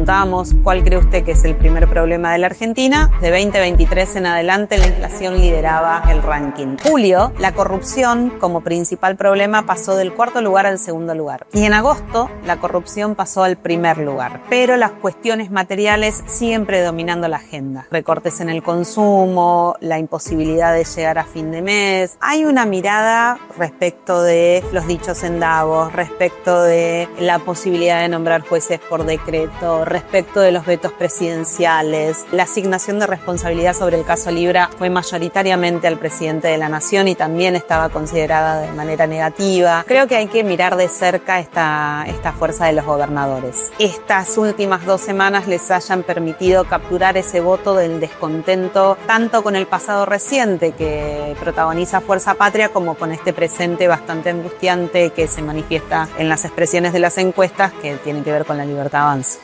preguntábamos cuál cree usted que es el primer problema de la Argentina, de 2023 en adelante la inflación lideraba el ranking. Julio, la corrupción como principal problema pasó del cuarto lugar al segundo lugar. Y en agosto, la corrupción pasó al primer lugar. Pero las cuestiones materiales siguen predominando la agenda. Recortes en el consumo, la imposibilidad de llegar a fin de mes. Hay una mirada respecto de los dichos en Davos, respecto de la posibilidad de nombrar jueces por decreto, respecto de los vetos presidenciales. La asignación de responsabilidad sobre el caso Libra fue mayoritariamente al presidente de la Nación y también estaba considerada de manera negativa. Creo que hay que mirar de cerca esta fuerza de los gobernadores. Estas últimas 2 semanas les hayan permitido capturar ese voto del descontento tanto con el pasado reciente que protagoniza Fuerza Patria como con este presente bastante angustiante que se manifiesta en las expresiones de las encuestas que tienen que ver con la Libertad Avanza.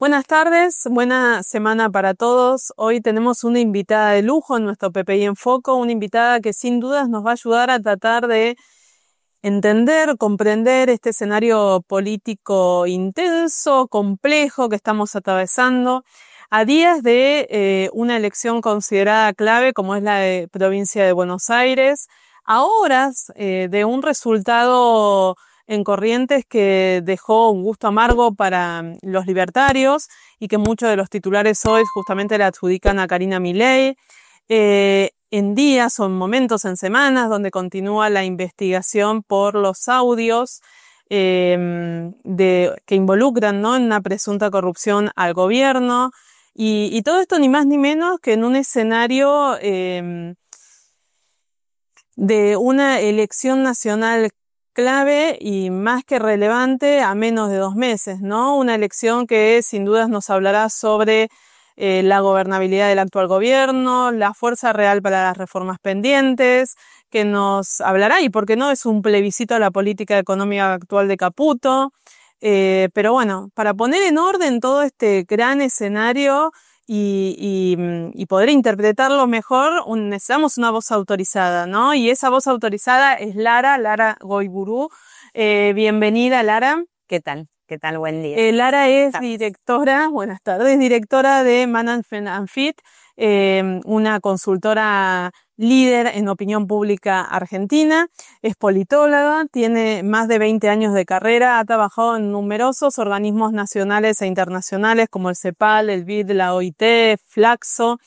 Buenas tardes, buena semana para todos. Hoy tenemos una invitada de lujo en nuestro PPI en Foco, una invitada que sin dudas nos va a ayudar a tratar de entender, comprender este escenario político intenso, complejo que estamos atravesando a días de una elección considerada clave como es la de provincia de Buenos Aires, a horas de un resultado en Corrientes que dejó un gusto amargo para los libertarios y que muchos de los titulares hoy justamente le adjudican a Karina Milei. En días o en momentos, en semanas, donde continúa la investigación por los audios que involucran, ¿no?, en una presunta corrupción al gobierno. Y todo esto ni más ni menos que en un escenario de una elección nacional clave y más que relevante a menos de 2 meses, ¿no? Una elección que sin dudas nos hablará sobre la gobernabilidad del actual gobierno, la fuerza real para las reformas pendientes, que nos hablará, y por qué no, es un plebiscito a la política económica actual de Caputo. Pero bueno, para poner en orden todo este gran escenario y poder interpretarlo mejor, necesitamos una voz autorizada, ¿no? Y esa voz autorizada es Lara Goiburu. Bienvenida, Lara. ¿Qué tal? ¿Qué tal? Buen día. Lara es directora, buenas tardes, directora de Management & Fit, una consultora líder en opinión pública argentina, es politóloga, tiene más de 20 años de carrera, ha trabajado en numerosos organismos nacionales e internacionales como el CEPAL, el BID, la OIT, Flaxo,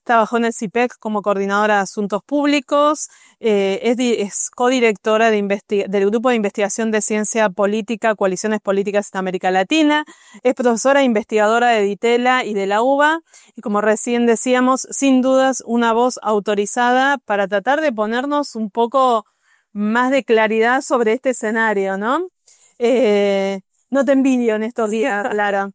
trabajó en el CIPEC como coordinadora de asuntos públicos, es codirectora del Grupo de Investigación de Ciencia Política, Coaliciones Políticas en América Latina, es profesora e investigadora de DITELA y de la UBA, y como recién decíamos, sin dudas una voz autorizada para tratar de ponernos un poco más de claridad sobre este escenario, ¿no? No te envidio en estos días, Lara.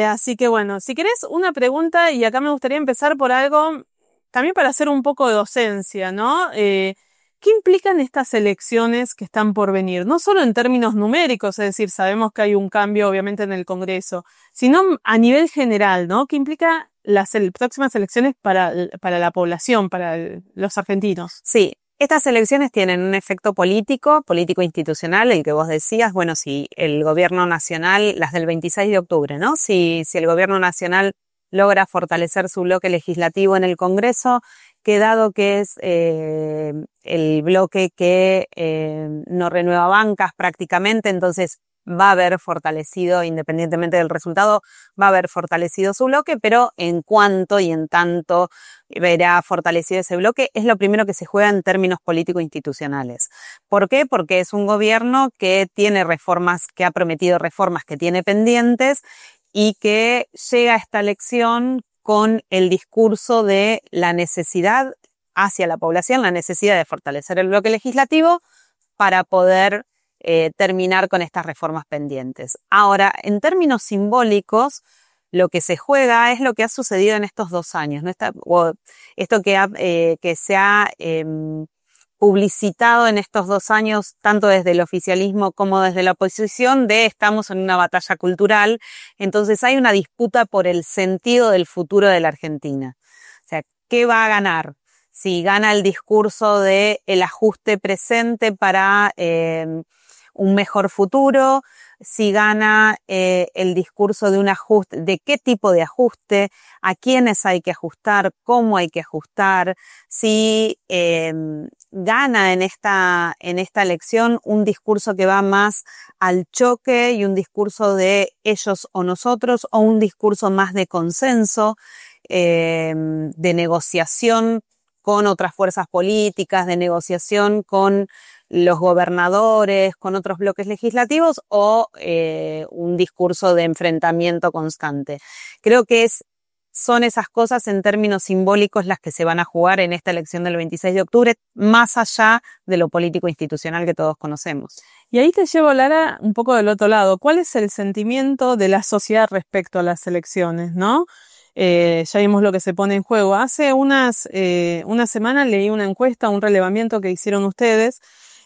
Así que bueno, si querés una pregunta, y acá me gustaría empezar por algo, también para hacer un poco de docencia, ¿no? ¿Qué implican estas elecciones que están por venir? No solo en términos numéricos, es decir, sabemos que hay un cambio obviamente en el Congreso, sino a nivel general, ¿no? ¿Qué implica las próximas elecciones para la población, para los argentinos? Sí. Estas elecciones tienen un efecto político institucional, el que vos decías, bueno, si el gobierno nacional, las del 26 de octubre, ¿no? Si el gobierno nacional logra fortalecer su bloque legislativo en el Congreso, que dado que es el bloque que no renueva bancas prácticamente, entonces va a haber fortalecido, independientemente del resultado, va a haber fortalecido su bloque, pero en cuanto y en tanto verá fortalecido ese bloque, es lo primero que se juega en términos político-institucionales. ¿Por qué? Porque es un gobierno que tiene reformas, que ha prometido reformas que tiene pendientes y que llega a esta elección con el discurso de la necesidad hacia la población, la necesidad de fortalecer el bloque legislativo para poder terminar con estas reformas pendientes. Ahora, en términos simbólicos, lo que se juega es lo que ha sucedido en estos 2 años, ¿no? Esto que se ha publicitado en estos 2 años, tanto desde el oficialismo como desde la oposición, de estamos en una batalla cultural, entonces hay una disputa por el sentido del futuro de la Argentina. O sea, ¿qué va a ganar? Si gana el discurso de el ajuste presente para un mejor futuro, si gana el discurso de un ajuste, de qué tipo de ajuste, a quiénes hay que ajustar, cómo hay que ajustar, si gana en esta elección un discurso que va más al choque y un discurso de ellos o nosotros, o un discurso más de consenso, de negociación con otras fuerzas políticas, de negociación con los gobernadores, con otros bloques legislativos, o un discurso de enfrentamiento constante. Creo que son esas cosas en términos simbólicos las que se van a jugar en esta elección del 26 de octubre, más allá de lo político institucional que todos conocemos. Y ahí te llevo, Lara, un poco del otro lado. ¿Cuál es el sentimiento de la sociedad respecto a las elecciones, no? Ya vimos lo que se pone en juego. Hace una semana leí una encuesta, un relevamiento que hicieron ustedes,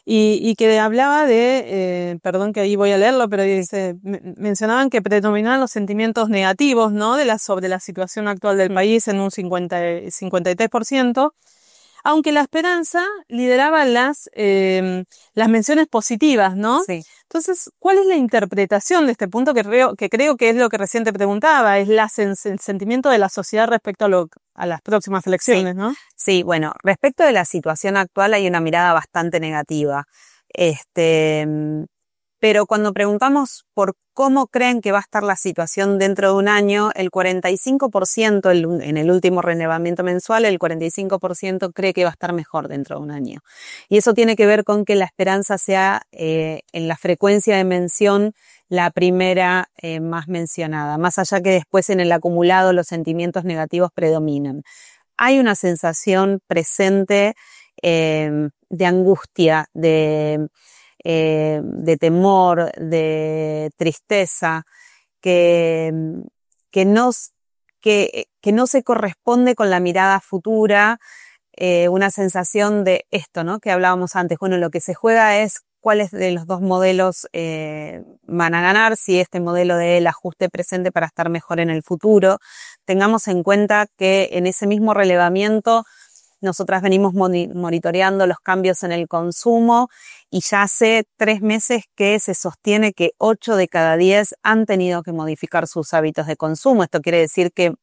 y que hablaba de, perdón que ahí voy a leerlo, pero dice, mencionaban que predominaban los sentimientos negativos, ¿no? sobre la situación actual del país en un 53%, aunque la esperanza lideraba las menciones positivas, ¿no? Sí. Entonces, ¿cuál es la interpretación de este punto que creo que es lo que recién te preguntaba? Es el sentimiento de la sociedad respecto a las próximas elecciones, sí, ¿no? Sí, bueno, respecto de la situación actual hay una mirada bastante negativa. Pero cuando preguntamos por cómo creen que va a estar la situación dentro de un año, el 45%, en el último relevamiento mensual, el 45% cree que va a estar mejor dentro de un año. Y eso tiene que ver con que la esperanza sea, en la frecuencia de mención, la primera más mencionada, más allá que después en el acumulado los sentimientos negativos predominan. Hay una sensación presente de angustia, de temor, de tristeza, que no se corresponde con la mirada futura, una sensación de esto, ¿no? Que hablábamos antes. Bueno, lo que se juega es cuáles de los dos modelos van a ganar, si este modelo del ajuste presente para estar mejor en el futuro. Tengamos en cuenta que en ese mismo relevamiento nosotras venimos monitoreando los cambios en el consumo y ya hace 3 meses que se sostiene que 8 de cada 10 han tenido que modificar sus hábitos de consumo. Esto quiere decir que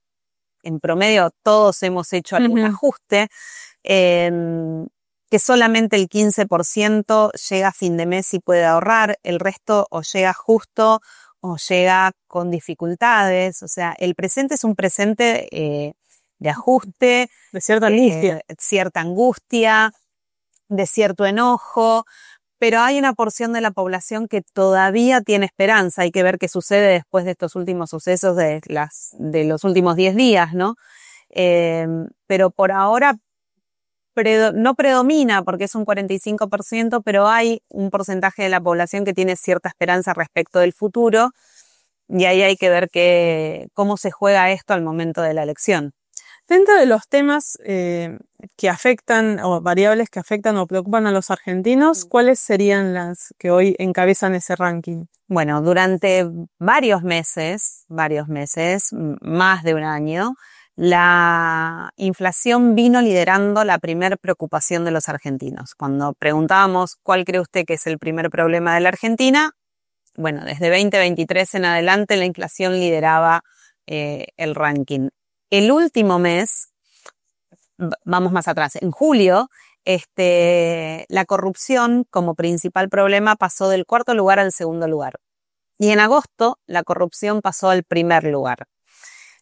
en promedio todos hemos hecho algún ajuste, que solamente el 15% llega a fin de mes y puede ahorrar, el resto o llega justo o llega con dificultades. O sea, el presente es un presente de ajuste, de cierta angustia, de cierto enojo, pero hay una porción de la población que todavía tiene esperanza. Hay que ver qué sucede después de estos últimos sucesos de los últimos 10 días, ¿no? Pero por ahora no predomina porque es un 45%, pero hay un porcentaje de la población que tiene cierta esperanza respecto del futuro, y ahí hay que ver cómo se juega esto al momento de la elección. Dentro de los temas que afectan, o variables que afectan o preocupan a los argentinos, ¿cuáles serían las que hoy encabezan ese ranking? Bueno, durante varios meses, más de un año, la inflación vino liderando la primer preocupación de los argentinos. Cuando preguntábamos cuál cree usted que es el primer problema de la Argentina, bueno, desde 2023 en adelante la inflación lideraba el ranking. El último mes, vamos más atrás, en julio, la corrupción como principal problema pasó del 4º lugar al 2º lugar. Y en agosto la corrupción pasó al 1er lugar.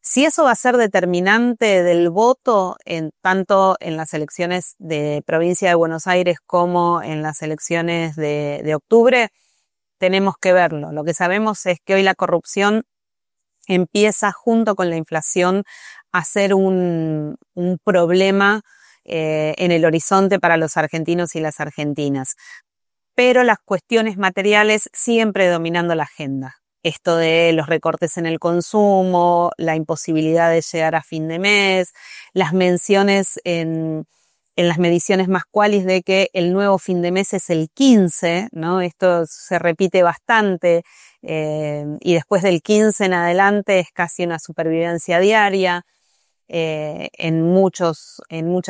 Si eso va a ser determinante del voto, tanto en las elecciones de provincia de Buenos Aires como en las elecciones de octubre, tenemos que verlo. Lo que sabemos es que hoy la corrupción empieza junto con la inflación a ser un problema en el horizonte para los argentinos y las argentinas. Pero las cuestiones materiales siguen predominando la agenda. Esto de los recortes en el consumo, la imposibilidad de llegar a fin de mes, las menciones en las mediciones más cualis de que el nuevo fin de mes es el 15, ¿no? Esto se repite bastante, y después del 15 en adelante es casi una supervivencia diaria. en muchas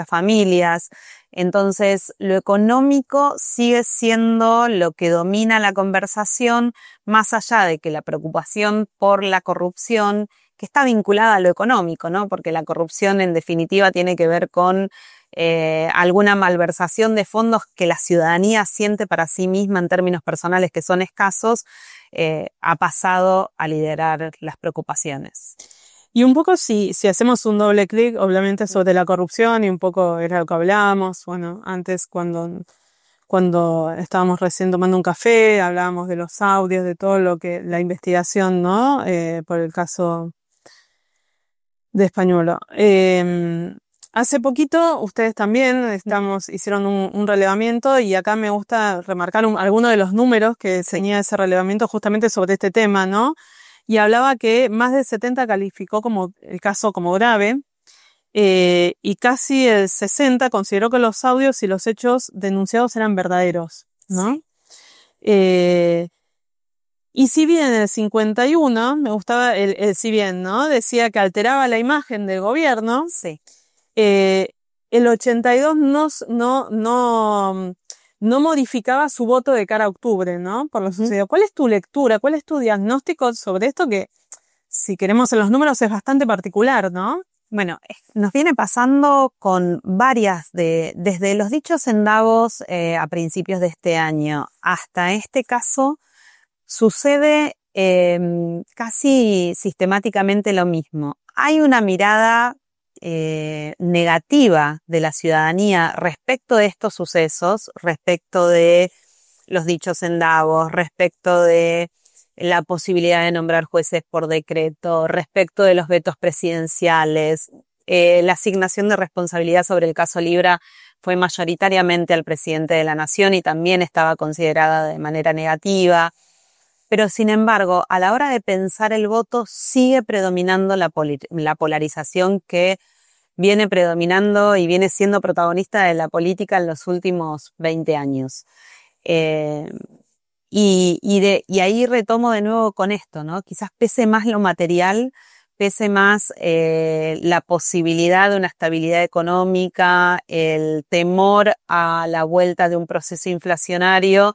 familias. Entonces, lo económico sigue siendo lo que domina la conversación, más allá de que la preocupación por la corrupción, que está vinculada a lo económico, ¿no? Porque la corrupción, en definitiva, tiene que ver con alguna malversación de fondos que la ciudadanía siente para sí misma en términos personales que son escasos, ha pasado a liderar las preocupaciones. Y un poco si hacemos un doble clic, obviamente, sobre la corrupción, y un poco era lo que hablábamos, bueno, antes cuando estábamos recién tomando un café, hablábamos de los audios, de todo lo que, la investigación, ¿no? Por el caso de Españolo. Hace poquito, ustedes también hicieron un relevamiento, y acá me gusta remarcar algunos de los números que tenía ese relevamiento justamente sobre este tema, ¿no? Y hablaba que más del 70 calificó el caso como grave, y casi el 60 consideró que los audios y los hechos denunciados eran verdaderos, ¿no? Sí. Y si bien el 51, me gustaba si bien, ¿no? Decía que alteraba la imagen del gobierno, sí. El 82 no modificaba su voto de cara a octubre, ¿no? Por lo sucedido. ¿Cuál es tu lectura? ¿Cuál es tu diagnóstico sobre esto que, si queremos en los números, es bastante particular, ¿no? Bueno, nos viene pasando con varias desde los dichos en Davos a principios de este año hasta este caso, sucede casi sistemáticamente lo mismo. Hay una mirada negativa de la ciudadanía respecto de estos sucesos, respecto de los dichos en Davos, respecto de la posibilidad de nombrar jueces por decreto, respecto de los vetos presidenciales. La asignación de responsabilidad sobre el caso Libra fue mayoritariamente al presidente de la Nación y también estaba considerada de manera negativa. Pero, sin embargo, a la hora de pensar el voto sigue predominando la polarización que viene predominando y viene siendo protagonista de la política en los últimos 20 años. Y ahí retomo de nuevo con esto, ¿no? Quizás pese más lo material, pese más la posibilidad de una estabilidad económica, el temor a la vuelta de un proceso inflacionario,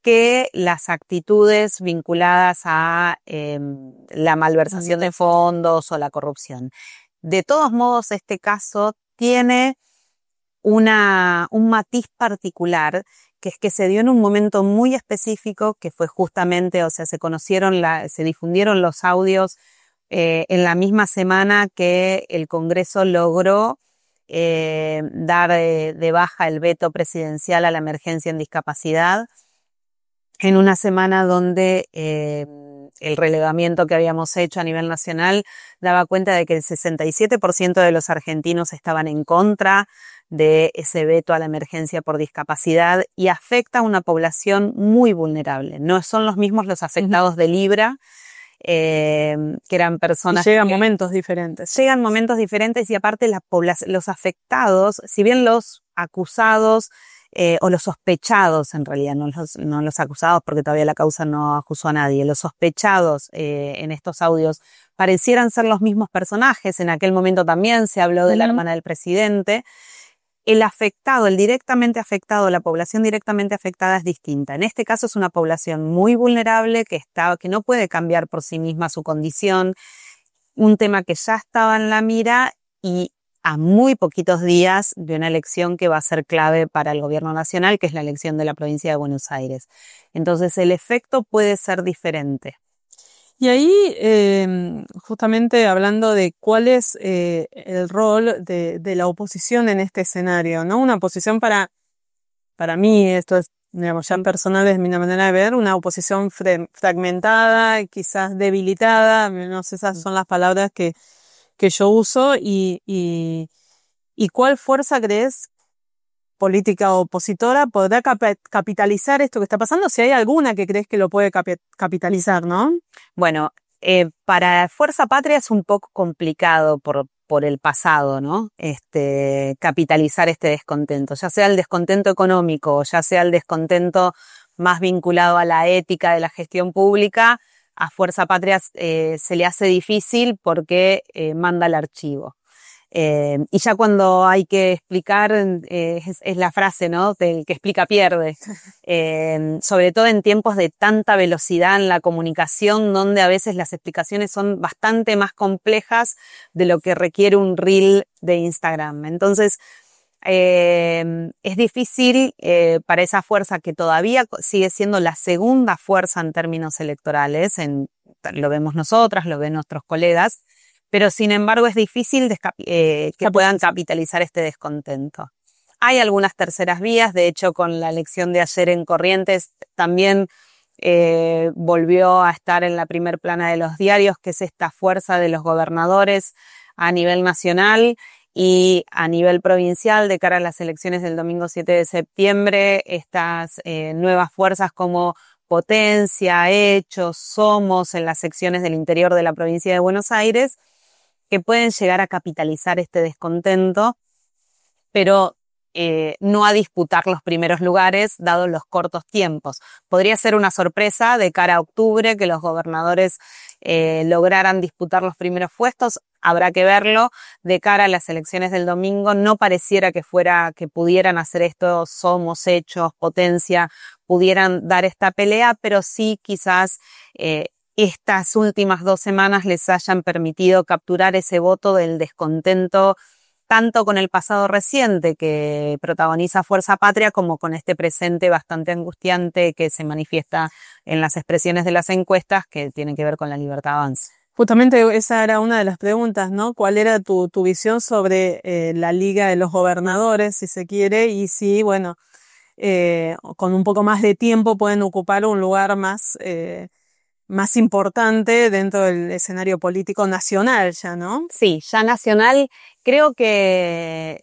que las actitudes vinculadas a la malversación de fondos o la corrupción. De todos modos, este caso tiene un matiz particular, que es que se dio en un momento muy específico, que fue justamente, o sea, se difundieron los audios en la misma semana que el Congreso logró dar de baja el veto presidencial a la emergencia en discapacidad, en una semana donde el relevamiento que habíamos hecho a nivel nacional daba cuenta de que el 67% de los argentinos estaban en contra de ese veto a la emergencia por discapacidad, y afecta a una población muy vulnerable. No son los mismos los afectados de Libra, que eran personas... Y llegan momentos diferentes. Llegan momentos diferentes, y aparte los afectados, si bien los acusados o los sospechados, en realidad, no los acusados, porque todavía la causa no acusó a nadie, los sospechados en estos audios parecieran ser los mismos personajes. En aquel momento también se habló de la hermana del presidente. El afectado, el directamente afectado, la población directamente afectada es distinta. En este caso es una población muy vulnerable que no puede cambiar por sí misma su condición, un tema que ya estaba en la mira y a muy poquitos días de una elección que va a ser clave para el gobierno nacional, que es la elección de la provincia de Buenos Aires. Entonces el efecto puede ser diferente. Y ahí, justamente hablando de cuál es el rol de la oposición en este escenario, ¿no? Una oposición para mí, esto es, digamos, ya personal desde mi manera de ver, una oposición fragmentada, quizás debilitada, no sé, esas son las palabras que yo uso, y cuál fuerza crees política opositora podrá capitalizar esto que está pasando, si hay alguna que crees que lo puede capitalizar, ¿no? Bueno, para Fuerza Patria es un poco complicado por el pasado, ¿no? Capitalizar este descontento, ya sea el descontento económico, ya sea el descontento más vinculado a la ética de la gestión pública. A Fuerza Patria se le hace difícil porque manda el archivo. Y ya cuando hay que explicar, es la frase, ¿no? Del que explica pierde. Sobre todo en tiempos de tanta velocidad en la comunicación, donde a veces las explicaciones son bastante más complejas de lo que requiere un reel de Instagram. Entonces, es difícil para esa fuerza que todavía sigue siendo la segunda fuerza en términos electorales, lo vemos nosotras, lo ven nuestros colegas, pero sin embargo es difícil que puedan capitalizar este descontento. Hay algunas terceras vías, de hecho con la elección de ayer en Corrientes también volvió a estar en la primer plana de los diarios, que es esta fuerza de los gobernadores a nivel nacional y a nivel provincial de cara a las elecciones del domingo 7 de septiembre, estas nuevas fuerzas como Potencia, Hechos, Somos en las secciones del interior de la provincia de Buenos Aires, que pueden llegar a capitalizar este descontento, pero no a disputar los primeros lugares, dados los cortos tiempos. Podría ser una sorpresa de cara a octubre que los gobernadores lograran disputar los primeros puestos. Habrá que verlo. De cara a las elecciones del domingo, no pareciera que pudieran hacer esto, Somos, Hechos, Potencia, pudieran dar esta pelea, pero sí quizás estas últimas 2 semanas les hayan permitido capturar ese voto del descontento tanto con el pasado reciente que protagoniza Fuerza Patria como con este presente bastante angustiante que se manifiesta en las expresiones de las encuestas que tienen que ver con la Libertad Avanza. Justamente esa era una de las preguntas, ¿no? ¿Cuál era tu visión sobre la Liga de los Gobernadores, si se quiere, y si, bueno, con un poco más de tiempo pueden ocupar un lugar más importante dentro del escenario político nacional ya, ¿no? Sí, ya nacional. Creo que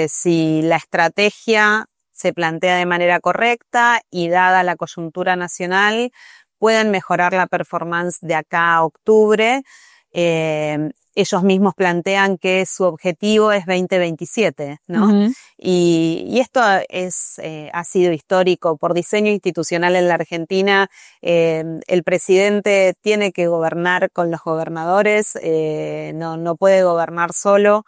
si la estrategia se plantea de manera correcta y dada la coyuntura nacional, pueden mejorar la performance de acá a octubre. Ellos mismos plantean que su objetivo es 2027, ¿no? Uh-huh. Y esto ha sido histórico. Por diseño institucional en la Argentina, el presidente tiene que gobernar con los gobernadores, no puede gobernar solo.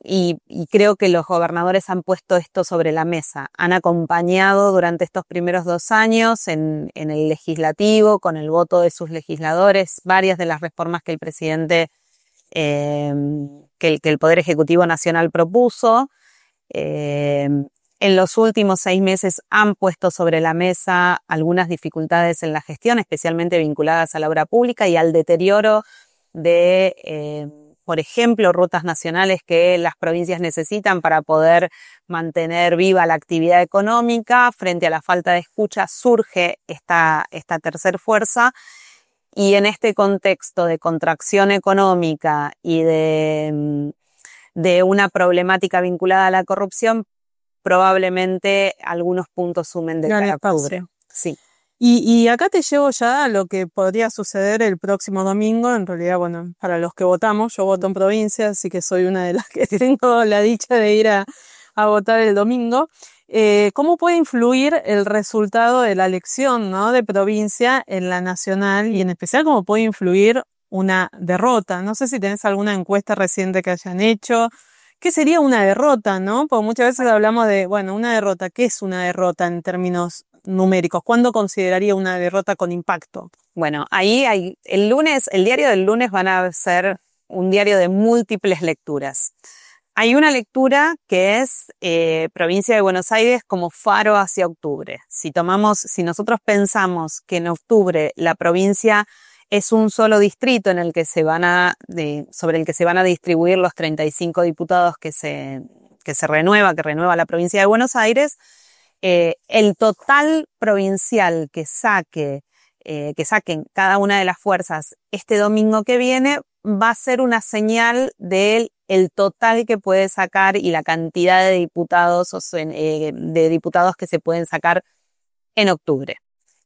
Y creo que los gobernadores han puesto esto sobre la mesa. Han acompañado durante estos primeros 2 años en el legislativo, con el voto de sus legisladores, varias de las reformas que el presidente, que el Poder Ejecutivo Nacional propuso. En los últimos 6 meses han puesto sobre la mesa algunas dificultades en la gestión, especialmente vinculadas a la obra pública y al deterioro de por ejemplo, rutas nacionales que las provincias necesitan para poder mantener viva la actividad económica. Frente a la falta de escucha surge esta tercer fuerza, y en este contexto de contracción económica y de una problemática vinculada a la corrupción, probablemente algunos puntos sumen de cara a octubre. Sí. Y acá te llevo ya a lo que podría suceder el próximo domingo. En realidad, bueno, para los que votamos, yo voto en provincia, así que soy una de las que tengo la dicha de ir a votar el domingo. ¿Cómo puede influir el resultado de la elección, ¿no?, de provincia en la nacional, y en especial cómo puede influir una derrota? No sé si tenés alguna encuesta reciente que hayan hecho. ¿Qué sería una derrota, no? Porque muchas veces hablamos de, bueno, una derrota. ¿Qué es una derrota en términos numéricos? ¿Cuándo consideraría una derrota con impacto? Bueno, ahí hay el diario del lunes van a ser un diario de múltiples lecturas. Hay una lectura que es provincia de Buenos Aires como faro hacia octubre. Si nosotros pensamos que en octubre la provincia es un solo distrito en el que sobre el que se van a distribuir los 35 diputados que renueva la provincia de Buenos Aires, el total provincial que saquen cada una de las fuerzas este domingo que viene va a ser una señal del total que puede sacar y la cantidad de diputados que se pueden sacar en octubre.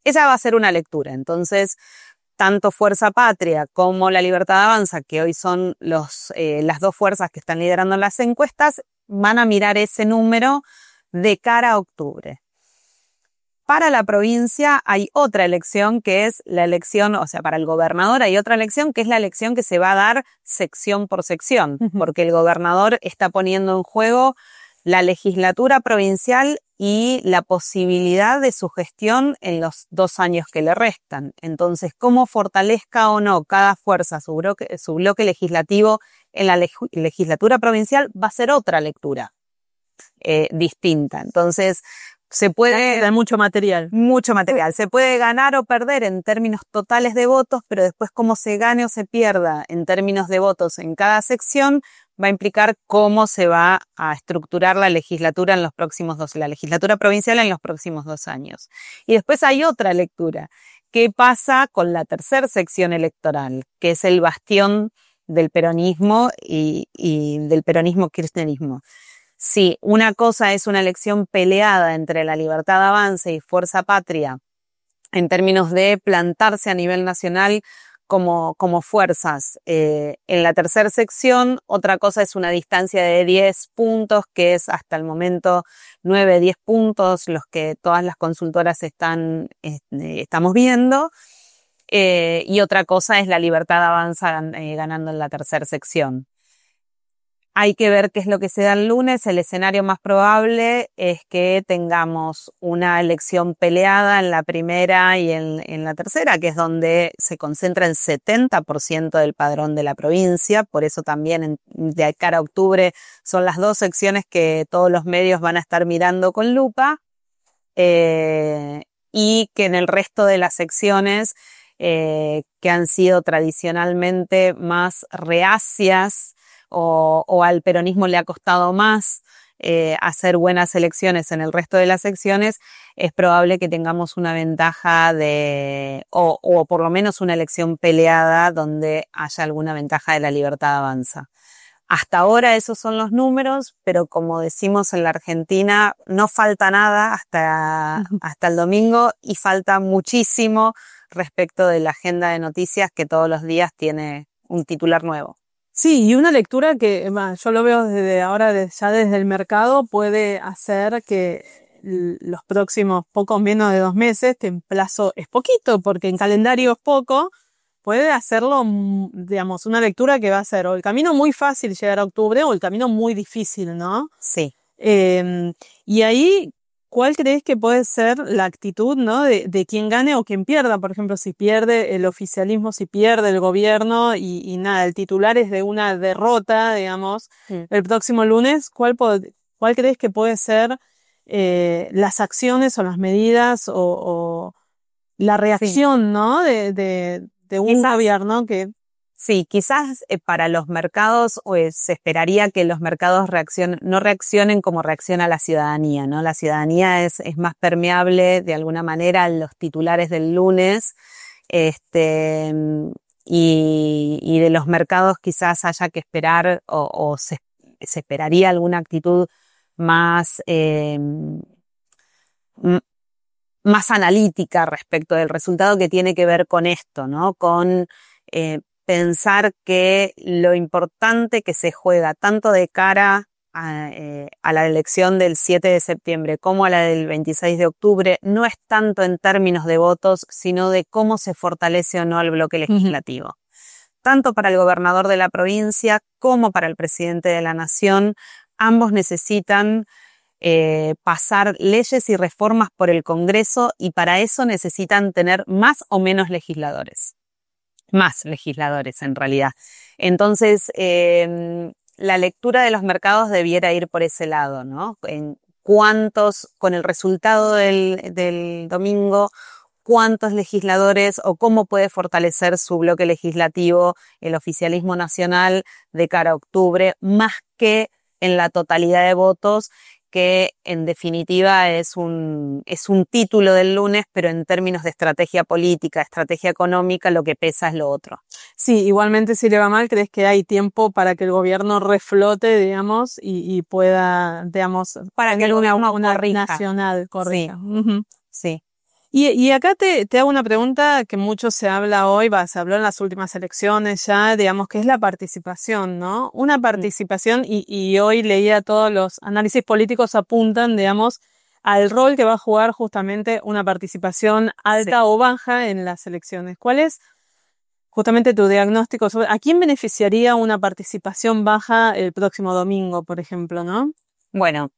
Esa va a ser una lectura. Entonces, tanto Fuerza Patria como la Libertad Avanza, que hoy son las 2 fuerzas que están liderando las encuestas, van a mirar ese número de cara a octubre. Para la provincia hay otra elección que es la elección, o sea, para el gobernador hay otra elección que es la elección que se va a dar sección por sección, porque el gobernador está poniendo en juego la legislatura provincial y la posibilidad de su gestión en los 2 años que le restan. Entonces, cómo fortalezca o no cada fuerza su bloque legislativo en la legislatura provincial va a ser otra lectura distinta. Entonces, se puede... Hay mucho material. Mucho material. Se puede ganar o perder en términos totales de votos, pero después cómo se gane o se pierda en términos de votos en cada sección va a implicar cómo se va a estructurar la legislatura en los próximos la legislatura provincial en los próximos 2 años. Y después hay otra lectura. ¿Qué pasa con la tercera sección electoral? Que es el bastión del peronismo y del peronismo-kirchnerismo. Sí, una cosa es una elección peleada entre La Libertad Avanza y Fuerza Patria en términos de plantarse a nivel nacional como fuerzas. En la tercera sección, otra cosa es una distancia de 10 puntos, que es hasta el momento 9, 10 puntos, los que todas las consultoras estamos viendo. Y otra cosa es La Libertad Avanza ganando en la tercera sección. Hay que ver qué es lo que se da el lunes. El escenario más probable es que tengamos una elección peleada en la primera y en la tercera, que es donde se concentra el 70% del padrón de la provincia. Por eso también de cara a octubre son las 2 secciones que todos los medios van a estar mirando con lupa. Y que en el resto de las secciones que han sido tradicionalmente más reacias, o al peronismo le ha costado más hacer buenas elecciones en el resto de las secciones, es probable que tengamos una ventaja o por lo menos una elección peleada donde haya alguna ventaja de La Libertad Avanza. Hasta ahora esos son los números, pero como decimos en la Argentina, no falta nada hasta el domingo y falta muchísimo respecto de la agenda de noticias que todos los días tiene un titular nuevo. Sí, y una lectura que yo lo veo desde ahora, ya desde el mercado, puede hacer que los próximos poco menos de 2 meses, en plazo es poquito, porque en calendario es poco, puede hacerlo, digamos, una lectura que va a ser o el camino muy fácil llegar a octubre o el camino muy difícil, ¿no? Sí. Y ahí, ¿cuál crees que puede ser la actitud, ¿no? de quien gane o quien pierda? Por ejemplo, si pierde el oficialismo, si pierde el gobierno y nada, el titular es de una derrota, digamos, el próximo lunes, ¿cuál crees que puede ser las acciones o las medidas o la reacción, ¿no? de un gobierno que... Sí, quizás para los mercados se esperaría que los mercados no reaccionen como reacciona la ciudadanía, ¿no? La ciudadanía es más permeable de alguna manera a los titulares del lunes, y de los mercados quizás haya que esperar o se esperaría alguna actitud más más analítica respecto del resultado que tiene que ver con esto, ¿no? Con pensar que lo importante que se juega tanto de cara a la elección del 7 de septiembre como a la del 26 de octubre no es tanto en términos de votos, sino de cómo se fortalece o no el bloque legislativo. Tanto para el gobernador de la provincia como para el presidente de la nación, ambos necesitan pasar leyes y reformas por el Congreso y para eso necesitan tener más o menos legisladores. Más legisladores en realidad. Entonces, la lectura de los mercados debiera ir por ese lado, ¿no? En cuántos, con el resultado del domingo, cuántos legisladores o cómo puede fortalecer su bloque legislativo el oficialismo nacional de cara a octubre, más que en la totalidad de votos, que en definitiva es un título del lunes, pero en términos de estrategia política, estrategia económica, lo que pesa es lo otro. Sí, igualmente si le va mal, ¿crees que hay tiempo para que el gobierno reflote, digamos, y pueda, digamos, para que una nacional corrija? Sí. Sí. Y acá te hago una pregunta que mucho se habla hoy, se habló en las últimas elecciones ya, digamos, que es la participación, ¿no? Una participación, y hoy leía todos los análisis políticos apuntan, digamos, al rol que va a jugar justamente una participación alta o baja en las elecciones. ¿Cuál es justamente tu diagnóstico sobre a quién beneficiaría una participación baja el próximo domingo, por ejemplo, ¿no? Bueno,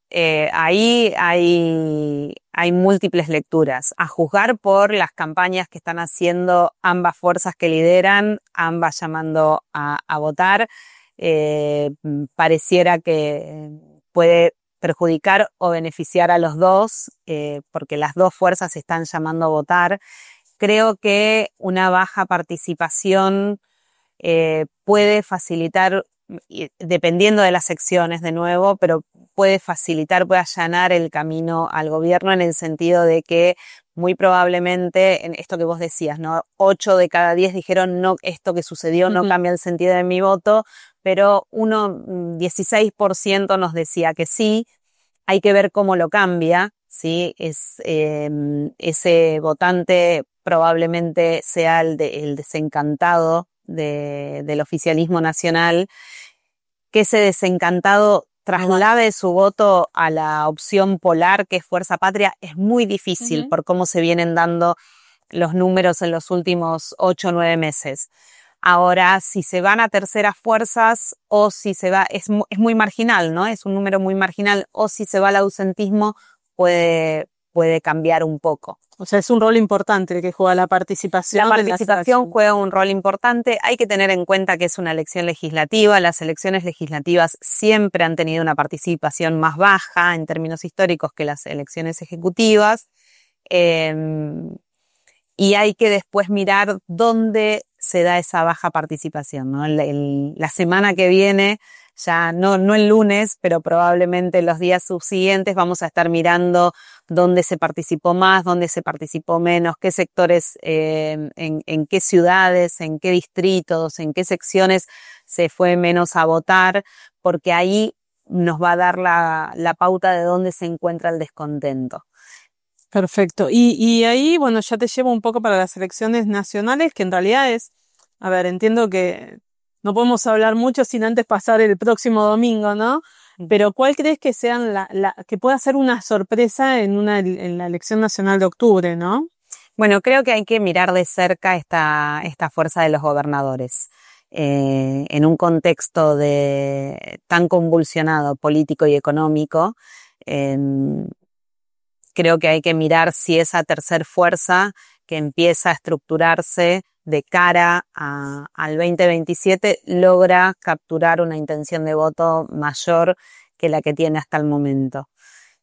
ahí hay múltiples lecturas. A juzgar por las campañas que están haciendo ambas fuerzas que lideran, ambas llamando a votar, pareciera que puede perjudicar o beneficiar a los dos, porque las dos fuerzas están llamando a votar. Creo que una baja participación puede facilitar, dependiendo de las secciones de nuevo, pero puede facilitar, puede allanar el camino al gobierno en el sentido de que muy probablemente, en esto que vos decías, ¿no? 8 de cada 10 dijeron no, esto que sucedió no cambia el sentido de mi voto, pero 16% nos decía que sí. Hay que ver cómo lo cambia, ¿sí? Ese votante probablemente sea el desencantado del oficialismo nacional, que ese desencantado traslade su voto a la opción polar, que es Fuerza Patria, es muy difícil por cómo se vienen dando los números en los últimos 8 o 9 meses. Ahora, si se van a terceras fuerzas o si se va, es muy marginal, ¿no? Es un número muy marginal, o si se va al ausentismo, puede cambiar un poco. O sea, es un rol importante el que juega la participación. La participación juega un rol importante. Hay que tener en cuenta que es una elección legislativa. Las elecciones legislativas siempre han tenido una participación más baja en términos históricos que las elecciones ejecutivas. Y hay que después mirar dónde se da esa baja participación, ¿no? La semana que viene, ya no el lunes, pero probablemente los días subsiguientes vamos a estar mirando dónde se participó más, dónde se participó menos, qué sectores, en qué ciudades, en qué distritos, en qué secciones se fue menos a votar, porque ahí nos va a dar la pauta de dónde se encuentra el descontento. Perfecto. Y ahí, bueno, ya te llevo un poco para las elecciones nacionales, que en realidad a ver, entiendo que no podemos hablar mucho sin antes pasar el próximo domingo, ¿no? Pero ¿cuál crees que sean que pueda ser una sorpresa en la elección nacional de octubre, ¿no? Bueno, creo que hay que mirar de cerca esta fuerza de los gobernadores. En un contexto tan convulsionado político y económico, creo que hay que mirar si esa tercer fuerza que empieza a estructurarse de cara al 2027 logra capturar una intención de voto mayor que la que tiene hasta el momento.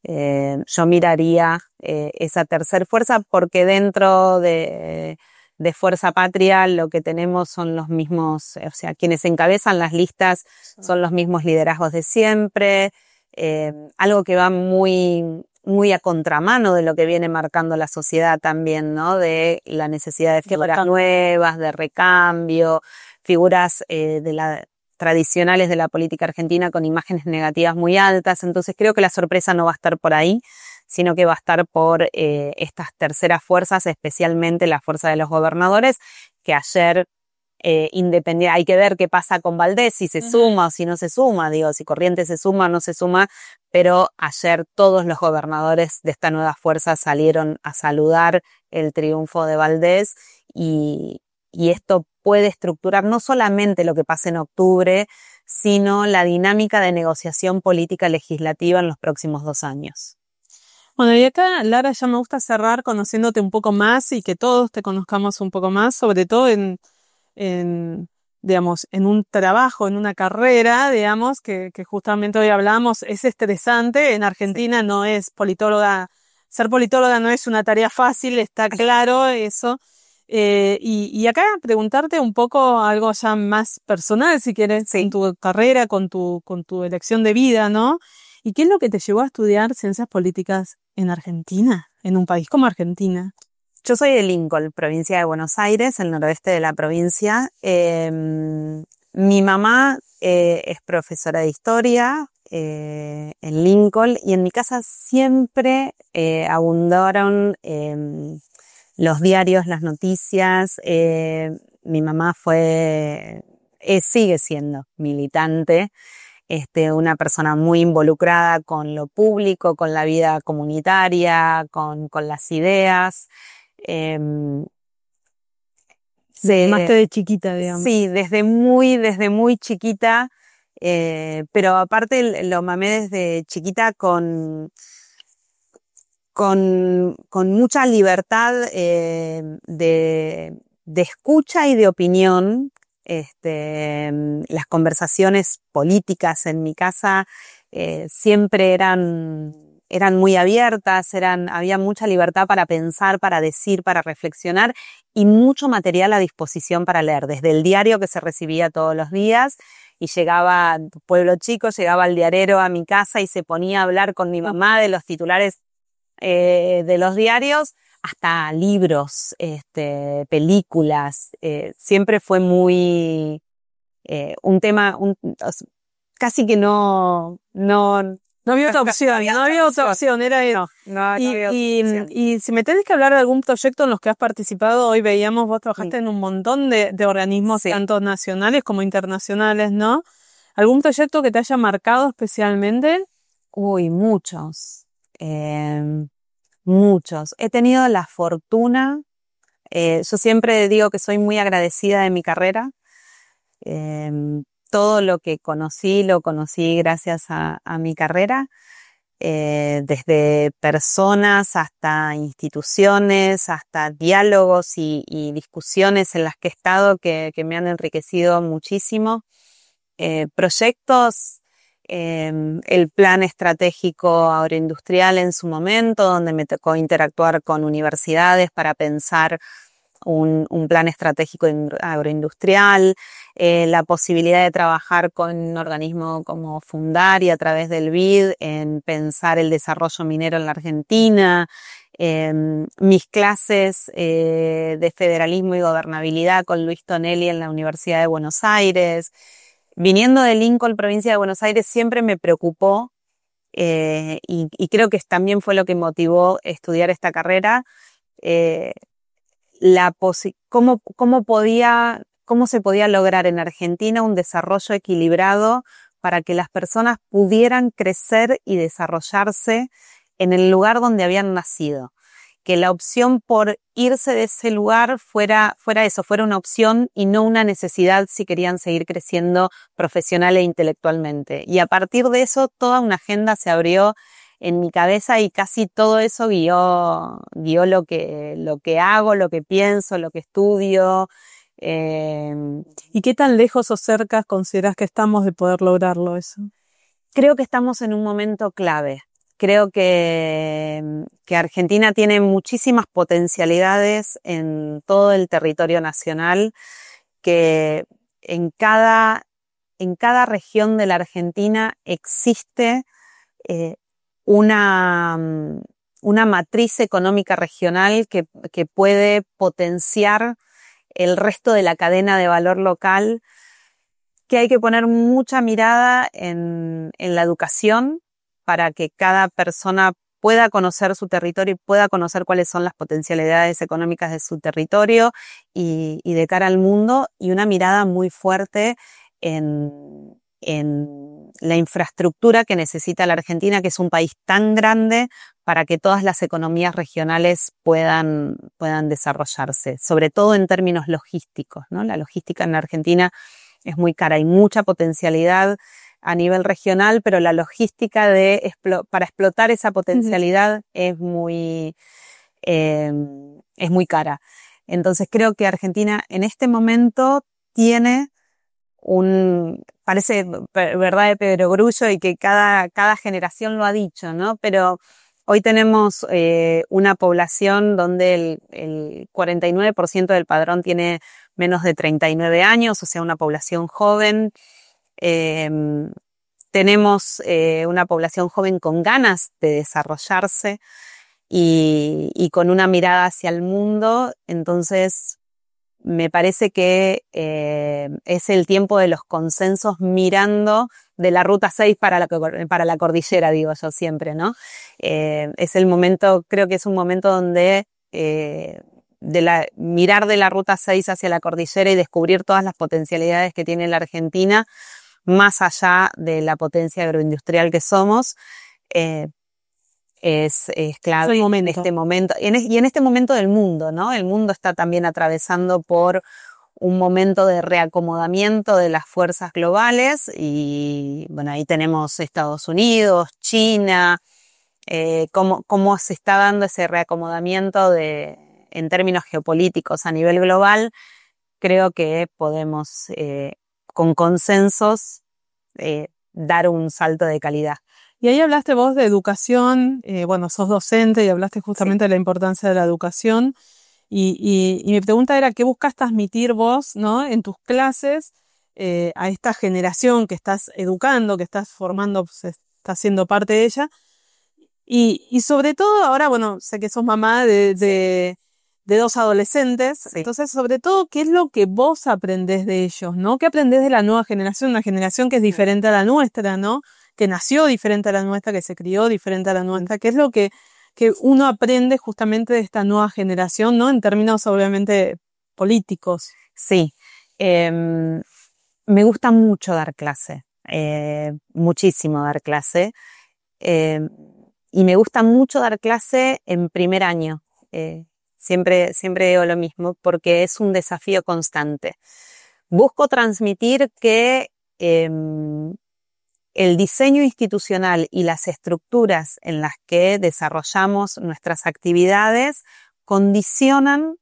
Yo miraría esa tercer fuerza, porque dentro de Fuerza Patria lo que tenemos son los mismos, o sea, quienes encabezan las listas son los mismos liderazgos de siempre, algo que va muy a contramano de lo que viene marcando la sociedad también, ¿no? De la necesidad de figuras nuevas, de recambio, figuras tradicionales de la política argentina con imágenes negativas muy altas. Entonces creo que la sorpresa no va a estar por ahí, sino que va a estar por estas terceras fuerzas, especialmente la fuerza de los gobernadores, que ayer independiente, hay que ver qué pasa con Valdés, si se suma o si no se suma, digo, si Corrientes se suma o no se suma, pero ayer todos los gobernadores de esta nueva fuerza salieron a saludar el triunfo de Valdés, y esto puede estructurar no solamente lo que pase en octubre, sino la dinámica de negociación política legislativa en los próximos 2 años. Bueno, y acá, Lara, ya me gusta cerrar conociéndote un poco más y que todos te conozcamos un poco más, sobre todo digamos, en un trabajo, en una carrera, digamos, que justamente hoy hablamos, es estresante. En Argentina no es politóloga, ser politóloga no es una tarea fácil, está claro eso. Y acá preguntarte un poco algo ya más personal, si quieres, en tu carrera, con tu elección de vida, ¿no? ¿Y qué es lo que te llevó a estudiar ciencias políticas en Argentina, en un país como Argentina? Yo soy de Lincoln, provincia de Buenos Aires, el noroeste de la provincia. Mi mamá es profesora de historia en Lincoln, y en mi casa siempre abundaron los diarios, las noticias. Mi mamá sigue siendo militante una persona muy involucrada con lo público, con la vida comunitaria, con las ideas. Más de chiquita, digamos. Sí, desde muy chiquita, pero aparte lo mamé desde chiquita con mucha libertad de escucha y de opinión. Las conversaciones políticas en mi casa siempre eran muy abiertas, había mucha libertad para pensar, para decir, para reflexionar y mucho material a disposición para leer, desde el diario que se recibía todos los días y llegaba, pueblo chico, llegaba el diarero a mi casa y se ponía a hablar con mi mamá de los titulares de los diarios, hasta libros, películas. Siempre fue muy un tema, casi que no había otra opción, no había otra opción, era eso. No había opción. Y si me tenés que hablar de algún proyecto en los que has participado, hoy veíamos, vos trabajaste en un montón de organismos, tanto nacionales como internacionales, ¿no? ¿Algún proyecto que te haya marcado especialmente? Uy, muchos. Muchos. He tenido la fortuna, yo siempre digo que soy muy agradecida de mi carrera. Todo lo que conocí, lo conocí gracias a mi carrera, desde personas hasta instituciones, hasta diálogos y discusiones en las que he estado que me han enriquecido muchísimo. Proyectos, el plan estratégico agroindustrial en su momento, donde me tocó interactuar con universidades para pensar un plan estratégico agroindustrial, la posibilidad de trabajar con un organismo como Fundari a través del BID en pensar el desarrollo minero en la Argentina, mis clases de federalismo y gobernabilidad con Luis Tonelli en la Universidad de Buenos Aires. Viniendo de Lincoln, provincia de Buenos Aires, siempre me preocupó y creo que también fue lo que motivó estudiar esta carrera, cómo se podía lograr en Argentina un desarrollo equilibrado para que las personas pudieran crecer y desarrollarse en el lugar donde habían nacido. Que la opción por irse de ese lugar fuera una opción y no una necesidad si querían seguir creciendo profesional e intelectualmente. Y a partir de eso, toda una agenda se abrió en mi cabeza y casi todo eso guió lo que hago, lo que pienso, lo que estudio. ¿Y qué tan lejos o cerca consideras que estamos de poder lograrlo eso? Creo que estamos en un momento clave. Creo que Argentina tiene muchísimas potencialidades en todo el territorio nacional, que en cada región de la Argentina existe una matriz económica regional que puede potenciar el resto de la cadena de valor local, que hay que poner mucha mirada en la educación para que cada persona pueda conocer su territorio y pueda conocer cuáles son las potencialidades económicas de su territorio y de cara al mundo, y una mirada muy fuerte en la infraestructura que necesita la Argentina, que es un país tan grande, para que todas las economías regionales puedan desarrollarse, sobre todo en términos logísticos, ¿no? La logística en la Argentina es muy cara, hay mucha potencialidad a nivel regional, pero la logística para explotar esa potencialidad es muy cara. Entonces creo que Argentina en este momento tiene parece verdad de perogrullo y que cada generación lo ha dicho, ¿no? Pero hoy tenemos una población donde el 49% del padrón tiene menos de 39 años, o sea, una población joven. Tenemos una población joven con ganas de desarrollarse y con una mirada hacia el mundo. Entonces, me parece que es el tiempo de los consensos, mirando de la Ruta 6 para la cordillera, digo yo siempre, ¿no? Es el momento, creo que es un momento donde mirar de la Ruta 6 hacia la cordillera y descubrir todas las potencialidades que tiene la Argentina más allá de la potencia agroindustrial que somos, es clave en este momento, y en este momento del mundo, ¿no? El mundo está también atravesando por un momento de reacomodamiento de las fuerzas globales y, bueno, ahí tenemos Estados Unidos, China, cómo se está dando ese reacomodamiento en términos geopolíticos a nivel global. Creo que podemos, con consensos, dar un salto de calidad. Y ahí hablaste vos de educación, bueno, sos docente y hablaste justamente de la importancia de la educación. Y mi pregunta era, ¿qué buscas transmitir vos, ¿no? En tus clases a esta generación que estás educando, que estás formando, estás siendo parte de ella? Y sobre todo ahora, bueno, sé que sos mamá de dos adolescentes, Sí. Entonces, sobre todo, ¿qué es lo que vos aprendés de ellos, ¿no? ¿Qué aprendés de la nueva generación? Una generación que es diferente a la nuestra, ¿no? Que nació diferente a la nuestra, que se crió diferente a la nuestra. ¿Qué es lo que uno aprende justamente de esta nueva generación, ¿no? En términos, obviamente, políticos. Sí. Me gusta mucho dar clase, muchísimo dar clase. Y me gusta mucho dar clase en primer año. Siempre digo lo mismo porque es un desafío constante. Busco transmitir que el diseño institucional y las estructuras en las que desarrollamos nuestras actividades condicionan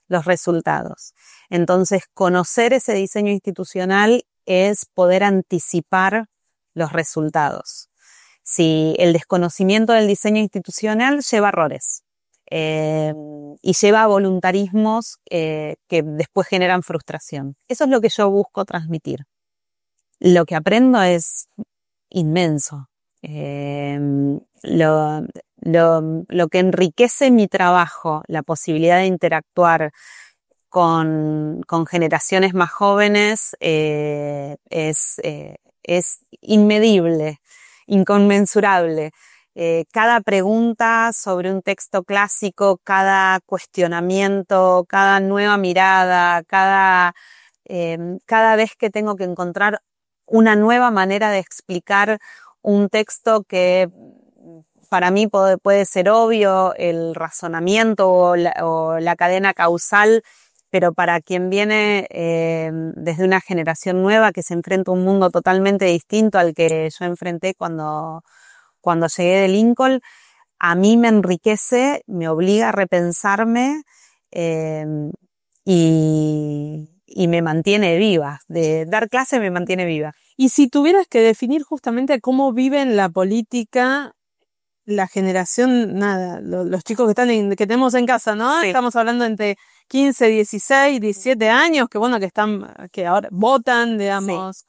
los resultados. Entonces, conocer ese diseño institucional es poder anticipar los resultados. Si el desconocimiento del diseño institucional lleva a errores y lleva a voluntarismos que después generan frustración. Eso es lo que yo busco transmitir. Lo que aprendo es inmenso. Lo que enriquece mi trabajo, la posibilidad de interactuar con generaciones más jóvenes es inmedible, inconmensurable. Cada pregunta sobre un texto clásico, cada cuestionamiento, cada nueva mirada, cada vez que tengo que encontrar una nueva manera de explicar un texto que para mí puede ser obvio, el razonamiento o la cadena causal, pero para quien viene desde una generación nueva que se enfrenta a un mundo totalmente distinto al que yo enfrenté cuando llegué de Lincoln, a mí me enriquece, me obliga a repensarme y me mantiene viva. De dar clase me mantiene viva. Y si tuvieras que definir justamente cómo viven la política la generación, los chicos que tenemos en casa, ¿no? Sí. Estamos hablando entre 15, 16, 17 años, que ahora votan, digamos. Sí.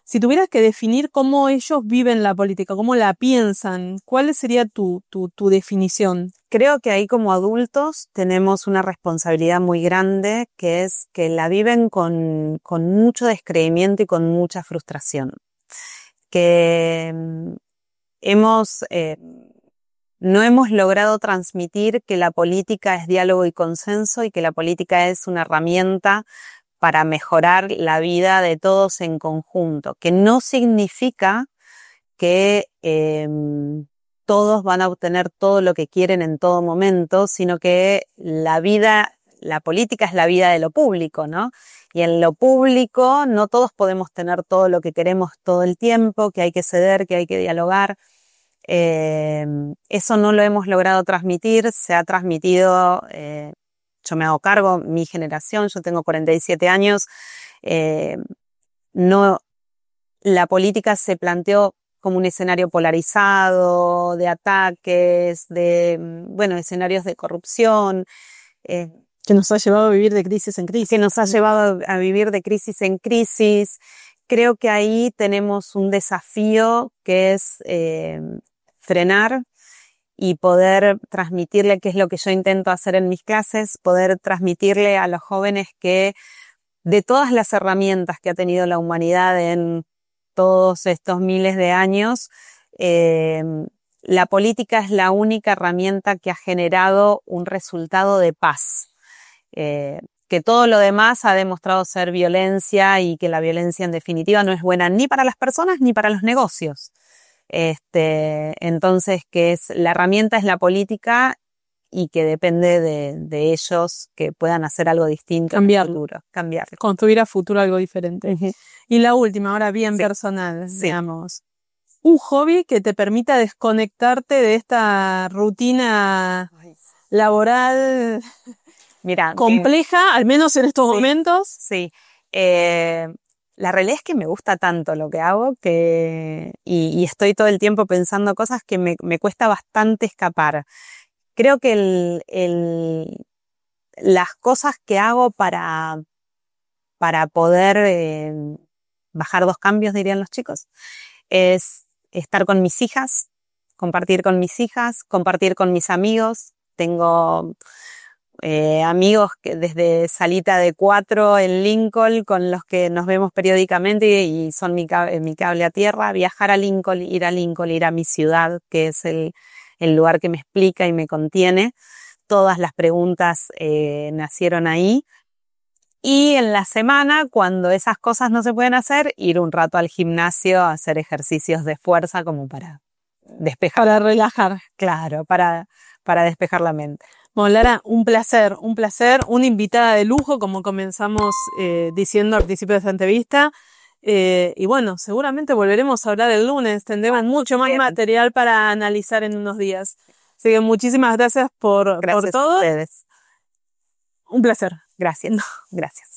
Si tuvieras que definir cómo ellos viven la política, cómo la piensan, ¿cuál sería tu definición? Creo que ahí como adultos tenemos una responsabilidad muy grande, que es que la viven con mucho descreimiento y con mucha frustración. Que no hemos logrado transmitir que la política es diálogo y consenso y que la política es una herramienta para mejorar la vida de todos en conjunto, que no significa que todos van a obtener todo lo que quieren en todo momento, sino que la política es la vida de lo público, ¿no? Y en lo público no todos podemos tener todo lo que queremos todo el tiempo, que hay que ceder, que hay que dialogar. Eso no lo hemos logrado transmitir, se ha transmitido, yo me hago cargo, mi generación, yo tengo 47 años, la política se planteó como un escenario polarizado, de ataques, escenarios de corrupción. Que nos ha llevado a vivir de crisis en crisis. Que nos ha llevado a vivir de crisis en crisis. Creo que ahí tenemos un desafío que es frenar y poder transmitirle, que es lo que yo intento hacer en mis clases, poder transmitirle a los jóvenes que de todas las herramientas que ha tenido la humanidad en todos estos miles de años, la política es la única herramienta que ha generado un resultado de paz. que todo lo demás ha demostrado ser violencia y que la violencia en definitiva no es buena ni para las personas ni para los negocios. Entonces, la herramienta es la política y que depende de ellos que puedan hacer algo distinto en el futuro. Cambiarlo. Construir a futuro algo diferente. Uh-huh. Y la última, ahora bien personal, digamos. Un hobby que te permita desconectarte de esta rutina laboral compleja, al menos en estos momentos. Sí. La realidad es que me gusta tanto lo que hago y estoy todo el tiempo pensando cosas que me cuesta bastante escapar. Creo que las cosas que hago para poder bajar 2 cambios, dirían los chicos, es estar con mis hijas, compartir con mis amigos. Tengo amigos que desde salita de 4 en Lincoln, con los que nos vemos periódicamente y son mi cable a tierra. Viajar a Lincoln, ir a mi ciudad, que es el lugar que me explica y me contiene. Todas las preguntas nacieron ahí. Y en la semana, cuando esas cosas no se pueden hacer, ir un rato al gimnasio a hacer ejercicios de fuerza como para despejar. Para relajar. Claro, para despejar la mente. Bueno, Lara, un placer, una invitada de lujo, como comenzamos diciendo al principio de esta entrevista. Y bueno, seguramente volveremos a hablar el lunes, tendremos mucho más material para analizar en unos días. Así que muchísimas gracias por todo. Gracias a ustedes. Un placer. Gracias. Gracias.